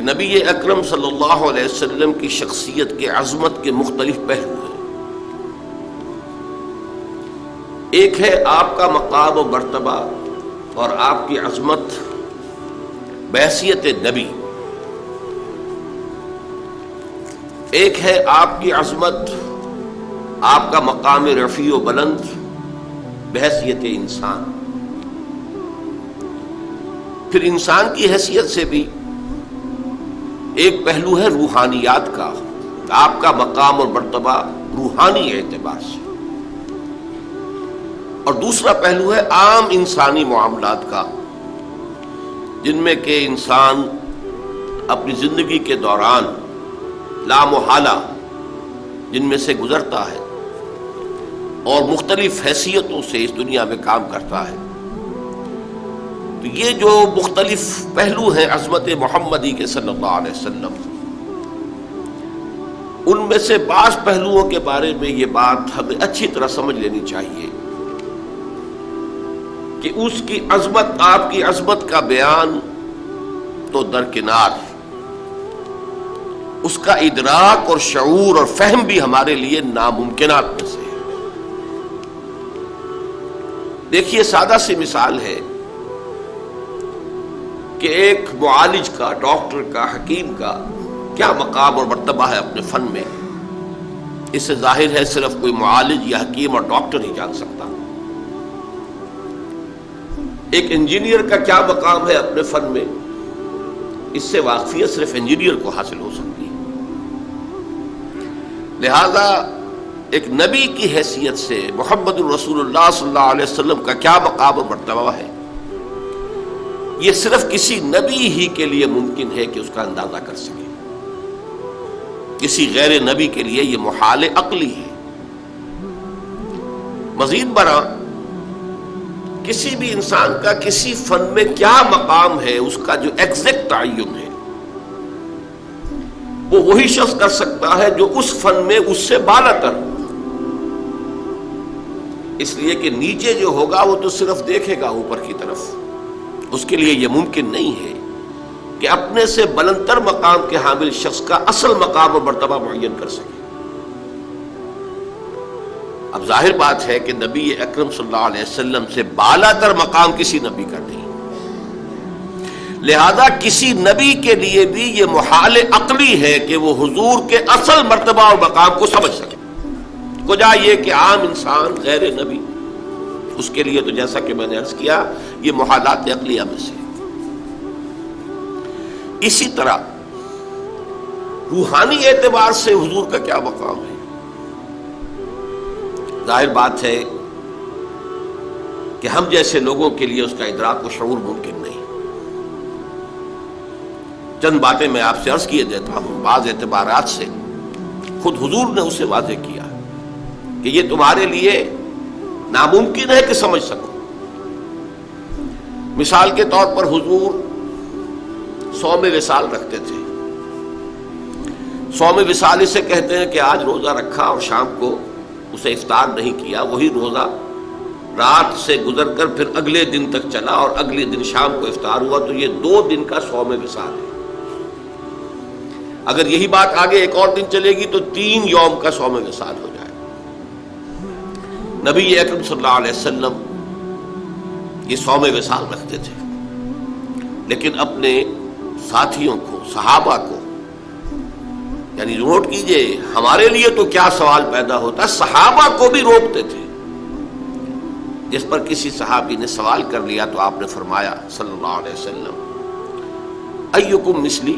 کہ نبی اکرم صلی اللہ علیہ وسلم کی شخصیت کے عظمت کے مختلف پہلو ہیں۔ ایک ہے آپ کا مقام و مرتبہ اور آپ کی عظمت بحیثیت نبی، ایک ہے آپ کی عظمت، آپ کا مقام رفیع و بلند بحیثیت انسان۔ پھر انسان کی حیثیت سے بھی ایک پہلو ہے روحانیات کا، آپ کا مقام اور مرتبہ روحانی اعتبار سے، اور دوسرا پہلو ہے عام انسانی معاملات کا، جن میں کہ انسان اپنی زندگی کے دوران لامحالہ جن میں سے گزرتا ہے اور مختلف حیثیتوں سے اس دنیا میں کام کرتا ہے۔ تو یہ جو مختلف پہلو ہیں عظمت محمدی کے صلی اللہ علیہ وسلم، ان میں سے بعض پہلوؤں کے بارے میں یہ بات ہمیں اچھی طرح سمجھ لینی چاہیے کہ اس کی عظمت، آپ کی عظمت کا بیان تو درکنار، اس کا ادراک اور شعور اور فہم بھی ہمارے لیے ناممکنات میں سے ہے۔ دیکھیے سادہ سی مثال ہے کہ ایک معالج کا، ڈاکٹر کا، حکیم کا کیا مقام اور مرتبہ ہے اپنے فن میں، اس سے ظاہر ہے صرف کوئی معالج یا حکیم اور ڈاکٹر ہی جان سکتا۔ ایک انجینئر کا کیا مقام ہے اپنے فن میں، اس سے واقفیت صرف انجینئر کو حاصل ہو سکتی ہے۔ لہذا ایک نبی کی حیثیت سے محمد الرسول اللہ صلی اللہ علیہ وسلم کا کیا مقام و مرتبہ ہے، یہ صرف کسی نبی ہی کے لیے ممکن ہے کہ اس کا اندازہ کر سکے، کسی غیر نبی کے لیے یہ محال عقلی ہے۔ مزید برآں کسی بھی انسان کا کسی فن میں کیا مقام ہے، اس کا جو ایگزیکٹ تعین ہے وہ وہی شخص کر سکتا ہے جو اس فن میں اس سے بالا تر ہو، اس لیے کہ نیچے جو ہوگا وہ تو صرف دیکھے گا اوپر کی طرف، اس کے لیے یہ ممکن نہیں ہے کہ اپنے سے بلندتر مقام کے حامل شخص کا اصل مقام اور مرتبہ معین کر سکے۔ اب ظاہر بات ہے کہ نبی اکرم صلی اللہ علیہ وسلم سے بالا تر مقام کسی نبی کا نہیں، لہذا کسی نبی کے لیے بھی یہ محال عقلی ہے کہ وہ حضور کے اصل مرتبہ اور مقام کو سمجھ سکے، کجا یہ کہ عام انسان غیر نبی، اس کے لیے تو جیسا کہ میں نے عرض کیا یہ محالات عقلیہ میں سے۔ اسی طرح روحانی اعتبار سے حضور کا کیا مقام ہے، ظاہر بات ہے کہ ہم جیسے لوگوں کے لیے اس کا ادراک و شعور ممکن نہیں۔ چند باتیں میں آپ سے عرض کیے دیتا ہوں، بعض اعتبارات سے خود حضور نے اسے واضح کیا کہ یہ تمہارے لیے ناممکن ہے کہ سمجھ سکو۔ مثال کے طور پر حضور صوم وصال رکھتے تھے۔ صوم وصال اسے کہتے ہیں کہ آج روزہ رکھا اور شام کو اسے افطار نہیں کیا، وہی روزہ رات سے گزر کر پھر اگلے دن تک چلا اور اگلے دن شام کو افطار ہوا، تو یہ 2 دن کا صوم وصال ہے۔ اگر یہی بات آگے ایک اور دن چلے گی تو 3 یوم کا صوم وصال ہو جائے۔ نبی اکرم صلی اللہ علیہ وسلم یہ صوم وصال رکھتے تھے، لیکن اپنے ساتھیوں کو، صحابہ کو، یعنی نوٹ کیجئے ہمارے لیے تو کیا سوال پیدا ہوتا ہے، صحابہ کو بھی روکتے تھے۔ جس پر کسی صحابی نے سوال کر لیا تو آپ نے فرمایا صلی اللہ علیہ وسلم، ایکم مثلی،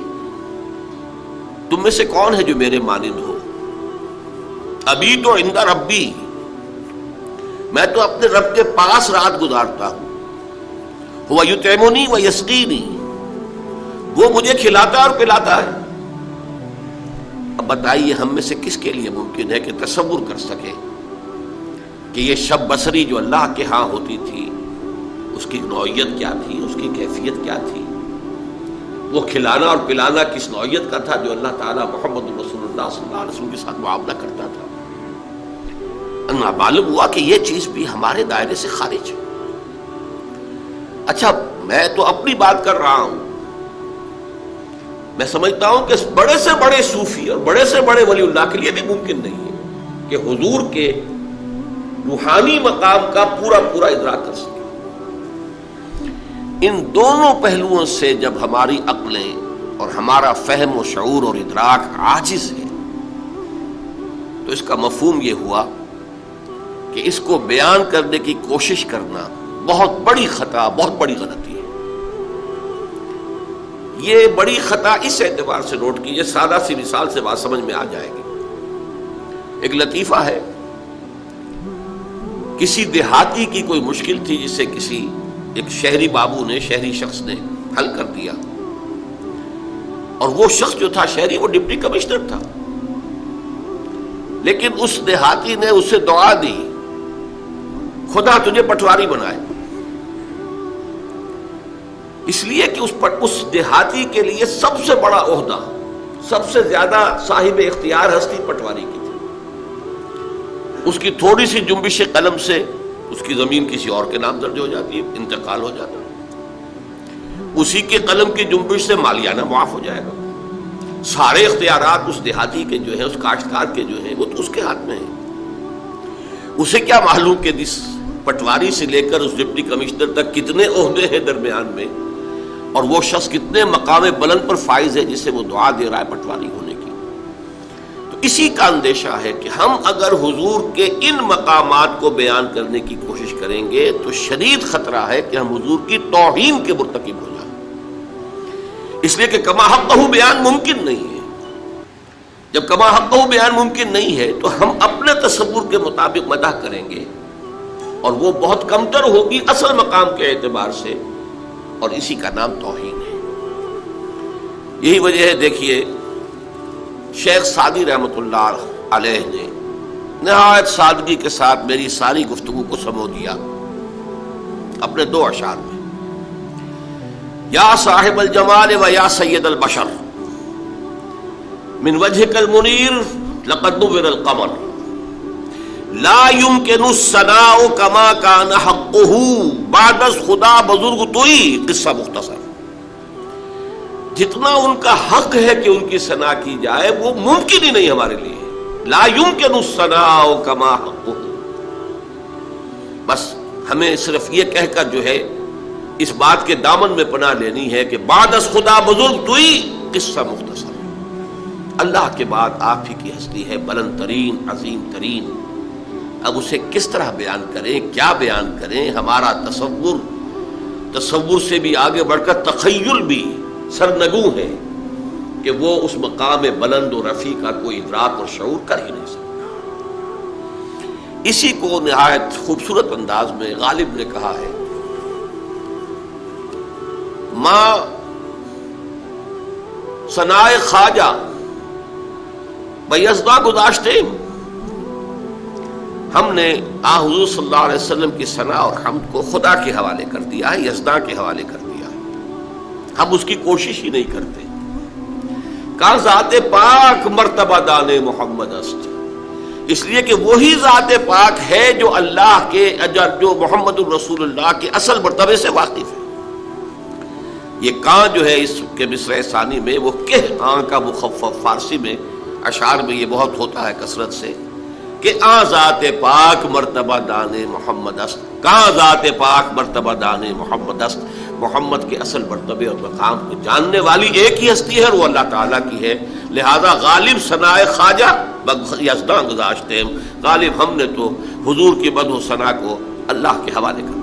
تم میں سے کون ہے جو میرے مانند ہو؟ ابھی تو عند ربی، میں تو اپنے رب کے پاس رات گزارتا ہوں، هو یطعمنی و یسقینی، وہ مجھے کھلاتا اور پلاتا ہے۔ اب بتائیے ہم میں سے کس کے لیے ممکن ہے کہ تصور کر سکے کہ یہ شب بصری جو اللہ کے ہاں ہوتی تھی اس کی نوعیت کیا تھی، اس کی کیفیت کیا تھی، وہ کھلانا اور پلانا کس نوعیت کا تھا جو اللہ تعالیٰ محمد رسول اللہ صلی اللہ علیہ وسلم کے ساتھ معاملہ کرتا تھا۔ معلوم ہوا کہ یہ چیز بھی ہمارے دائرے سے خارج ہے۔ اچھا میں تو اپنی بات کر رہا ہوں، میں سمجھتا ہوں کہ بڑے سے بڑے صوفی اور بڑے سے بڑے ولی اللہ کے لیے بھی ممکن نہیں ہے کہ حضور کے روحانی مقام کا پورا پورا ادراک کر سکے. ان دونوں پہلوؤں سے جب ہماری عقلیں اور ہمارا فہم و شعور اور ادراک عاجز ہے تو اس کا مفہوم یہ ہوا کہ اس کو بیان کرنے کی کوشش کرنا بہت بڑی خطا، بہت بڑی غلطی ہے. یہ بڑی خطا اس اعتبار سے نوٹ کیجیے، سادہ سی مثال سے بات سمجھ میں آ جائے گی. ایک لطیفہ ہے، کسی دیہاتی کی کوئی مشکل تھی جسے کسی ایک شہری بابو نے، شہری شخص نے حل کر دیا، اور وہ شخص جو تھا شہری، وہ ڈپٹی کمشنر تھا، لیکن اس دیہاتی نے اسے دعا دی، خدا تجھے پٹواری بنائے، اس لیے کہ اس دیہاتی کے لیے سب سے بڑا عہدہ، سب سے زیادہ صاحب اختیار ہستی پٹواری کی تھی. اس کی تھوڑی سی جنبش قلم سے اس کی زمین کسی اور کے نام درج ہو جاتی ہے، انتقال ہو جاتا ہے. اسی کے قلم کی جنبش سے مالیانہ معاف ہو جائے گا. سارے اختیارات اس دیہاتی کے جو ہیں، اس کاشتکار کے جو ہیں، وہ تو اس کے ہاتھ میں ہیں. اسے کیا معلوم کہ اس پٹواری سے لے کر اس ڈپٹی کمشنر تک کتنے عہدے ہیں درمیان میں، اور وہ شخص کتنے مقام بلند پر فائز ہے جسے وہ دعا دے رہا ہے پٹواری ہونے کی. تو اسی کا اندیشہ ہے کہ ہم اگر حضور کے ان مقامات کو بیان کرنے کی کوشش کریں گے تو شدید خطرہ ہے کہ ہم حضور کی توہین کے مرتکب ہو جائیں، اس لیے کہ کما حقہ بیان ممکن نہیں ہے. جب کما حقہ بیان ممکن نہیں ہے تو ہم اپنے تصور کے مطابق مدح کریں گے، اور وہ بہت کمتر ہوگی اصل مقام کے اعتبار سے، اور اسی کا نام توہین ہے. یہی وجہ ہے، دیکھیے شیخ سعدی رحمۃ اللہ علیہ نے نہایت سادگی کے ساتھ میری ساری گفتگو کو سمو دیا اپنے دو اشعار میں. یا صاحب الجمال و یا سید البشر من وجهك المنیر لقد نور القمر لا يمكن الثناء كما كان حقه بعد از خدا بزرگ توئی. قصہ مختصر، جتنا ان کا حق ہے کہ ان کی ثنا کی جائے وہ ممکن ہی نہیں ہمارے لیے. لا يمكن الثناء كما حقه. بس ہمیں صرف یہ کہہ کر جو ہے اس بات کے دامن میں پناہ لینی ہے کہ بعد از خدا بزرگ توئی. قصہ مختصر، اللہ کے بعد آپ ہی کی ہستی ہے بلند ترین، عظیم ترین. اب اسے کس طرح بیان کریں، کیا بیان کریں؟ ہمارا تصور سے بھی آگے بڑھ کر تخیل بھی سرنگوں ہے کہ وہ اس مقام بلند و رفیع کا کوئی ادراک اور شعور کر ہی نہیں سکتا. اسی کو نہایت خوبصورت انداز میں غالب نے کہا ہے، ماں ثنائے خواجہ بیزدہ گزاشتے. ہم نے حضور صلی اللہ علیہ وسلم کی ثنا اور حمد کو خدا کے حوالے کر دیا ہے، یزداں کے حوالے کر دیا ہے. ہم اس کی کوشش ہی نہیں کرتے. کہا ذات پاک مرتبہ دان محمد است، اس لیے کہ وہی ذات پاک ہے جو اللہ کے، جو محمد الرسول اللہ کے اصل مرتبے سے واقف ہے. یہ کاں جو ہے اس کے مصرع ثانی میں وہ کہ آن کا مخفف، فارسی میں اشعار میں یہ بہت ہوتا ہے کثرت سے کہ آ ذات پاک مرتبہ دان محمد است. کہاں ذات پاک مرتبہ دان محمد است. محمد کے اصل مرتبے اور مقام کو جاننے والی ایک ہی ہستی ہے اور وہ اللہ تعالیٰ کی ہے. لہذا غالب ثنائے خواجہ یزداں گزاشتے ہیں، غالب ہم نے تو حضور کی مدح و ثنا کو اللہ کے حوالے کر